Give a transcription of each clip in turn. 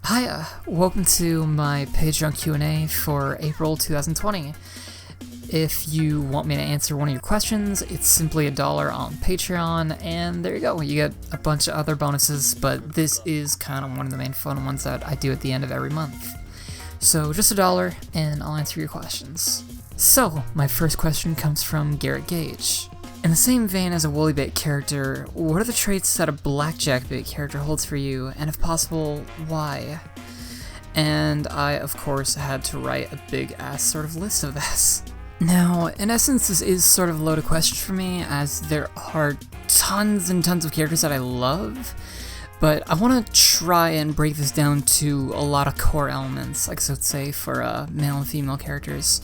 Hiya! Welcome to my Patreon Q&A for April 2020. If you want me to answer one of your questions, it's simply $1 on Patreon, and there you go. You get a bunch of other bonuses, but this is kind of one of the main fun ones that I do at the end of every month. So just $1, and I'll answer your questions. So, my first question comes from Garrett Gage. In the same vein as a woolly bait character, what are the traits that a BlackJack bait character holds for you, and if possible, why? And I, of course, had to write a big-ass sort of list of this. Now, in essence, this is sort of a loaded question for me, as there are tons and tons of characters that I love, but I want to try and break this down to a lot of core elements, like I would say for male and female characters.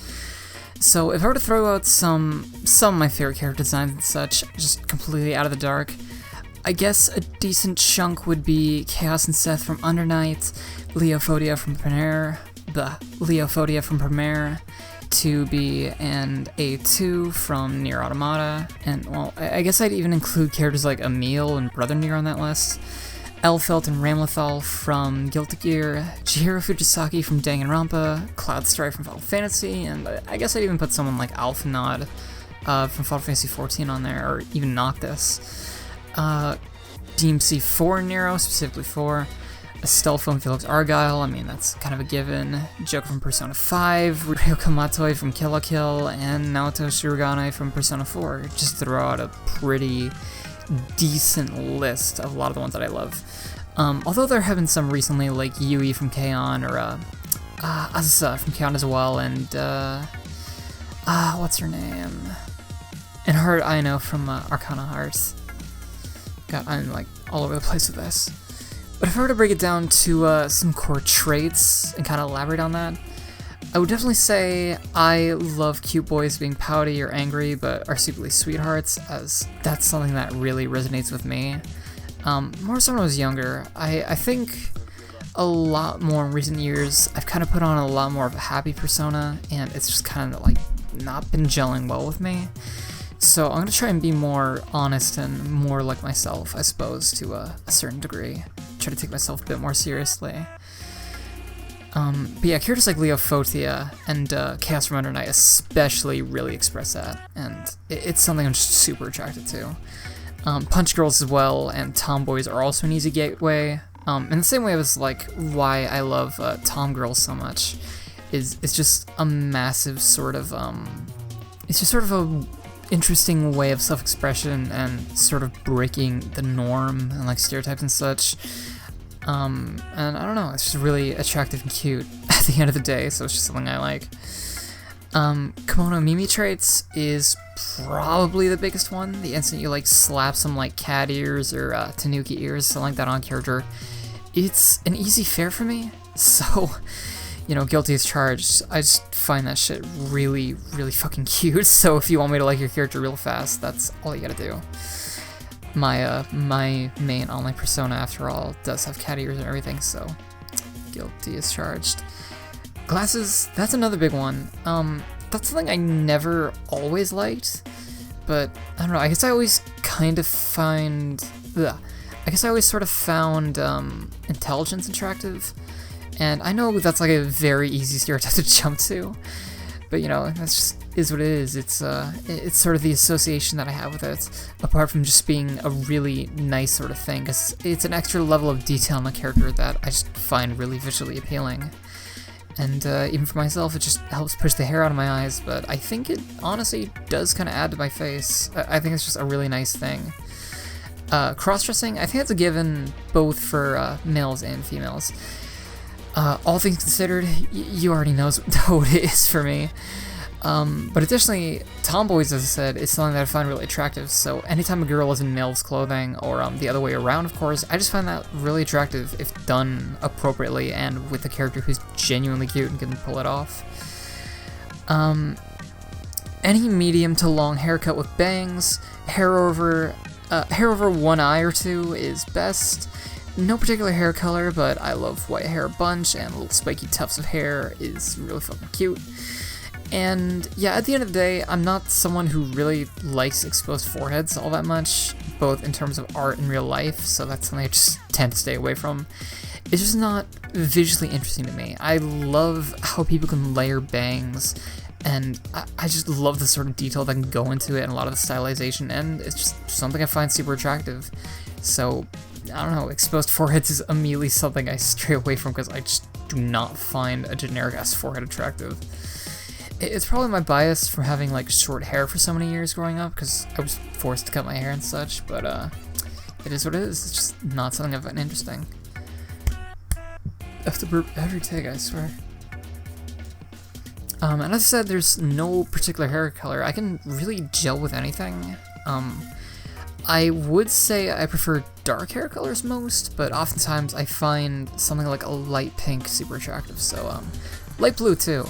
So if I were to throw out some of my favorite character designs and such, just completely out of the dark, I guess a decent chunk would be Chaos and Seth from Undernight, Leophodia from Premier, 2B, and A2 from Nier Automata, and well, I guess I'd even include characters like Emil and Brother Nier on that list, Elfelt and Ramlethal from Guilty Gear, Chihiro Fujisaki from Danganronpa, Cloud Strife from Final Fantasy, and I guess I'd even put someone like Alphanod from Final Fantasy XIV on there, or even Noctis. DMC 4 Nero, specifically 4. Estelle from Felix Argyle, I mean, that's kind of a given. Joker from Persona 5, Ryoko Matoi from Kill la Kill, and Naoto Shirogane from Persona 4, just to throw out a pretty decent list of a lot of the ones that I love. Although there have been some recently, like Yui from K-On! Or Azusa from K-On! As well, and what's her name? And Heart Aino from Arcana Hearts. God, I'm like all over the place with this. But if I were to break it down to some core traits and kind of elaborate on that, I would definitely say I love cute boys being pouty or angry but are secretly sweethearts, as that's something that really resonates with me. More so when I was younger. I think a lot more in recent years I've kind of put on a lot more of a happy persona, and it's just kind of like not been gelling well with me. So I'm going to try and be more honest and more like myself, I suppose, to a certain degree. Try to take myself a bit more seriously. But yeah, characters like Leophotia and Chaos from Undernight especially really express that, and it's something I'm just super attracted to. Punch girls as well, and tomboys are also an easy gateway. In the same way as like why I love tom girls so much, is it's just a massive sort of it's just sort of a interesting way of self-expression and sort of breaking the norm and like stereotypes and such. And I don't know, it's just really attractive and cute at the end of the day, so it's just something I like. Kimono Mimi traits is probably the biggest one. The instant you like slap some like cat ears or tanuki ears, something like that on character, it's an easy fare for me. So, you know, guilty as charged. I just find that shit really, really fucking cute. So if you want me to like your character real fast, that's all you gotta do. My main online persona, after all, does have cat ears and everything, so guilty as charged. Glasses, that's another big one. That's something I never always liked, but I don't know, I guess I always kind of find... I guess I always sort of found intelligence attractive, and I know that's like a very easy stereotype to jump to, but you know, that's just is what it is. It's sort of the association that I have with it, apart from just being a really nice sort of thing, because it's an extra level of detail in the character that I just find really visually appealing. And even for myself, it just helps push the hair out of my eyes, but I think it honestly does kind of add to my face. I think it's just a really nice thing. Cross-dressing, I think it's a given both for males and females. All things considered, you already know what it is for me. But additionally, tomboys, as I said, is something that I find really attractive, so anytime a girl is in male's clothing, or the other way around, of course, I just find that really attractive if done appropriately and with a character who's genuinely cute and can pull it off. Any medium to long haircut with bangs, hair over one eye or two is best. No particular hair color, but I love white hair bunch, and little spiky tufts of hair is really fucking cute. And yeah, at the end of the day, I'm not someone who really likes exposed foreheads all that much, both in terms of art and real life, so that's something I just tend to stay away from. it's just not visually interesting to me. I love how people can layer bangs, and I just love the sort of detail that can go into it and a lot of the stylization, and it's just something I find super attractive. So, I don't know, exposed foreheads is immediately something I stray away from because I just do not find a generic-ass forehead attractive. It's probably my bias from having like short hair for so many years growing up because I was forced to cut my hair and such, but it is what it is. It's just not something I find interesting. I have to burp every take, I swear. And as I said, there's no particular hair color. I can really gel with anything. I would say I prefer dark hair colors most, but oftentimes I find something like a light pink super attractive, so light blue too.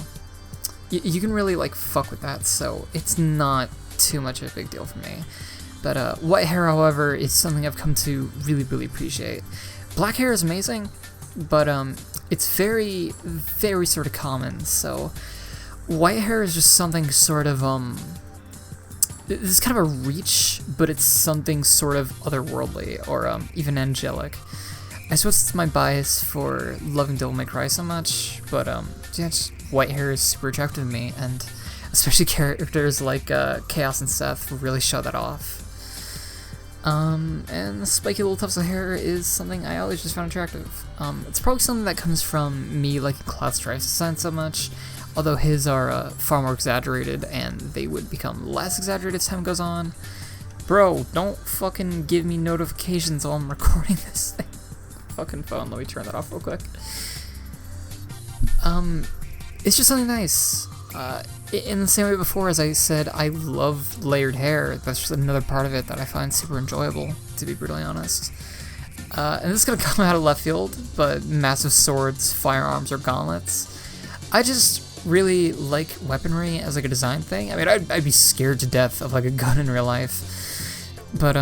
You can really like fuck with that, so it's not too much of a big deal for me. But white hair, however, is something I've come to really appreciate. Black hair is amazing, but it's very sort of common, so white hair is just something sort of it's kind of a reach, but it's something sort of otherworldly or even angelic. I suppose it's my bias for loving Devil May Cry so much, but yeah, just white hair is super attractive to me, and especially characters like Chaos and Seth really show that off. And the spiky little tufts of hair is something I always just found attractive. It's probably something that comes from me liking Cloud Strife's design so much, although his are far more exaggerated, and they would become less exaggerated as time goes on. Bro, don't fucking give me notifications while I'm recording this thing. Fucking phone, let me turn that off real quick. It's just something nice. In the same way before, as I said, I love layered hair. That's just another part of it that I find super enjoyable, to be brutally honest. And this is gonna come out of left field, but massive swords, firearms, or gauntlets. I just really like weaponry as like a design thing. I mean, I'd be scared to death of like a gun in real life. But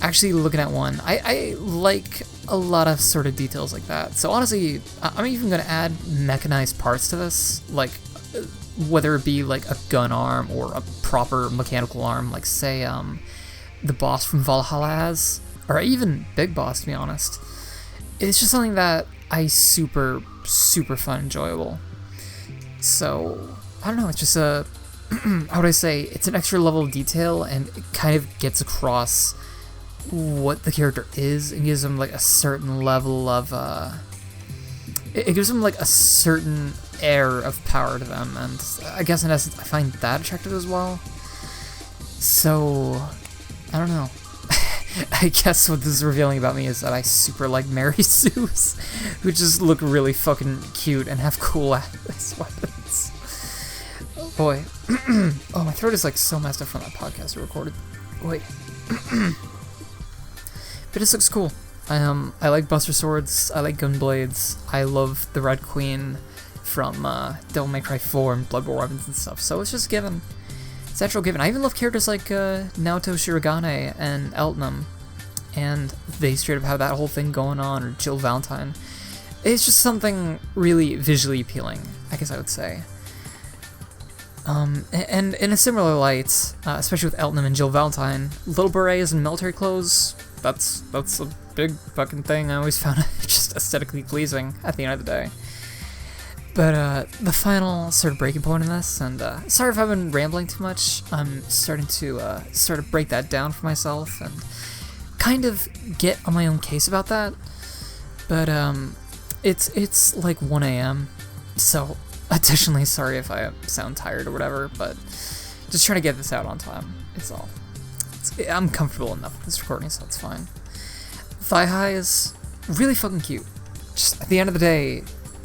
actually looking at one, I like a lot of sort of details like that. So honestly, I'm even gonna add mechanized parts to this, like whether it be like a gun arm or a proper mechanical arm, like say the boss from Valhalla has, or even Big Boss, to be honest. It's just something that I super find enjoyable. So I don't know, it's just a how would I say, it's an extra level of detail, and it kind of gets across what the character is and gives them like a certain level of it gives them like a certain air of power to them, and I guess in essence I find that attractive as well. So I don't know. I guess what this is revealing about me is that I super like Mary Sue's, who just look really fucking cute and have cool ass weapons. Oh boy. Oh, my throat is like so messed up from that podcast I recorded. Wait. But this looks cool. I like Buster Swords, I like Gunblades, I love the Red Queen from Devil May Cry 4 and Bloodborne weapons and stuff, so it's just given. It's actual given. I even love characters like Naoto Shirogane and Eltnum, and they straight up have that whole thing going on, or Jill Valentine. It's just something really visually appealing, I guess I would say. And in a similar light, especially with Eltnum and Jill Valentine, little berets and military clothes, that's a big fucking thing. I always found it just aesthetically pleasing at the end of the day. But the final sort of breaking point in this, and sorry if I've been rambling too much, I'm starting to sort of break that down for myself and kind of get on my own case about that. But it's like 1 a.m, so additionally sorry if I sound tired or whatever, but just trying to get this out on time, it's all. I'm comfortable enough with this recording, so it's fine. Thigh High is really fucking cute. Just at the end of the day,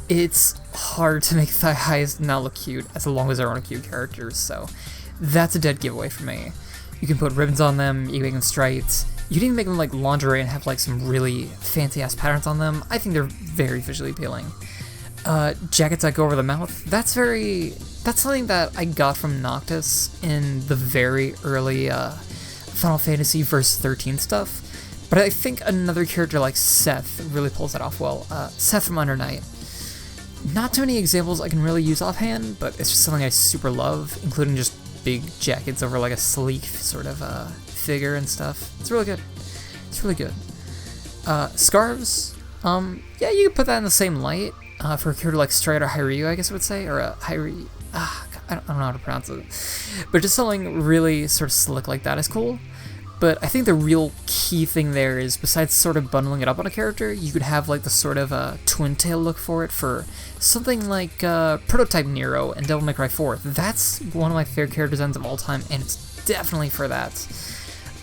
it's hard to make Thigh Highs not look cute as long as they're on cute characters, so that's a dead giveaway for me. You can put ribbons on them, you can make them striped, you can even make them like lingerie and have like some really fancy ass patterns on them. I think they're very visually appealing. Jackets that go over the mouth, that's something that I got from Noctis in the very early Final Fantasy Verse 13 stuff, but I think another character like Seth really pulls that off well. Seth from Under Night. Not too many examples I can really use offhand, but it's just something I super love, including just big jackets over like a sleek sort of figure and stuff. It's really good. It's really good. Scarves, Yeah, you could put that in the same light for a character like Strider Hiryu, I guess I would say, or a Hiryu. I don't know how to pronounce it, but just something really sort of slick like that is cool. But I think the real key thing there is, besides sort of bundling it up on a character, you could have like the sort of twin tail look for it for something like Prototype Nero and Devil May Cry 4. That's one of my favorite character designs of all time, and it's definitely for that.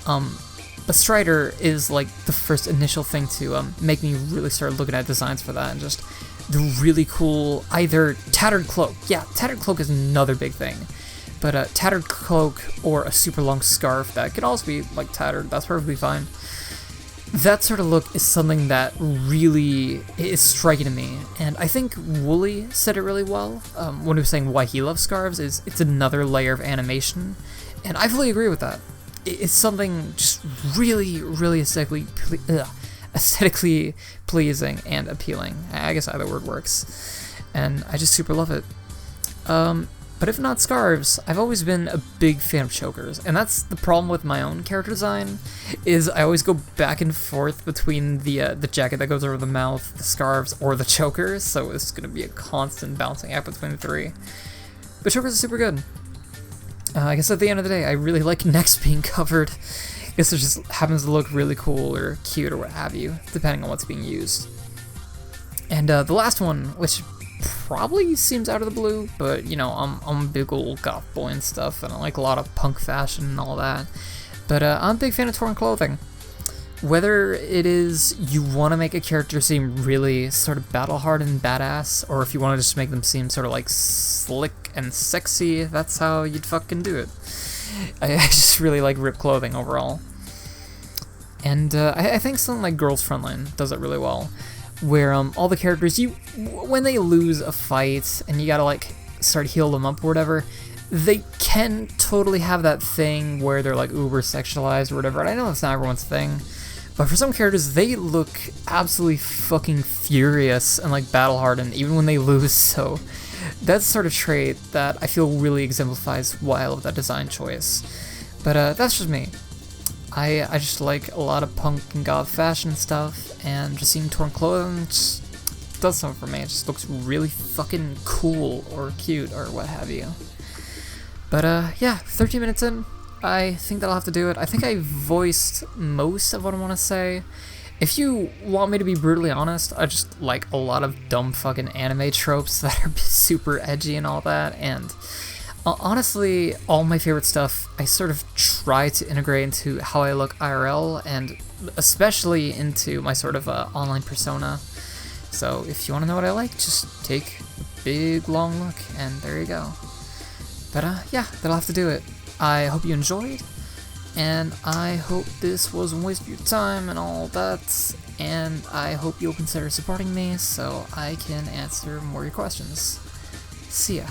But Strider is like the first initial thing to make me really start looking at designs for that, and just the really cool either Tattered Cloak. Yeah, Tattered Cloak is another big thing. But a tattered cloak or a super long scarf that could also be like tattered, that's perfectly fine. That sort of look is something that really is striking to me, and I think Wooly said it really well when he was saying why he loves scarves. Is it's another layer of animation, and I fully agree with that. It's something just really, really aesthetically pleasing and appealing. I guess either word works, and I just super love it. But if not scarves, I've always been a big fan of chokers, and that's the problem with my own character design, is I always go back and forth between the jacket that goes over the mouth, the scarves, or the chokers, so it's going to be a constant bouncing act between the three. But chokers are super good. I guess at the end of the day, I really like necks being covered. I guess it just happens to look really cool or cute or what have you, depending on what's being used. And the last one, which probably seems out of the blue, but you know, I'm a big old goth boy and stuff, and I like a lot of punk fashion and all that. But I'm a big fan of torn clothing. Whether it is you want to make a character seem really sort of battle-hard and badass, or if you want to just make them seem sort of like slick and sexy, that's how you'd fucking do it. I just really like ripped clothing overall. And I think something like Girls Frontline does it really well, where all the characters, when they lose a fight and you gotta like start heal them up or whatever, they can totally have that thing where they're like uber sexualized or whatever, and I know that's not everyone's thing, but for some characters they look absolutely fucking furious and like battle hardened even when they lose, so that's the sort of trait that I feel really exemplifies why I love that design choice. But that's just me. I just like a lot of punk and goth fashion stuff, and just seeing torn clothing just does something for me. It just looks really fucking cool or cute or what have you. But yeah, 13 minutes in, I think that'll have to do it. I think I voiced most of what I want to say. If you want me to be brutally honest, I just like a lot of dumb fucking anime tropes that are super edgy and all that, and honestly, all my favorite stuff, I sort of try to integrate into how I look IRL, and especially into my sort of online persona. So if you want to know what I like, just take a big long look, and there you go. But yeah, that'll have to do it. I hope you enjoyed, and I hope this wasn't a waste of your time and all that, and I hope you'll consider supporting me so I can answer more of your questions. See ya.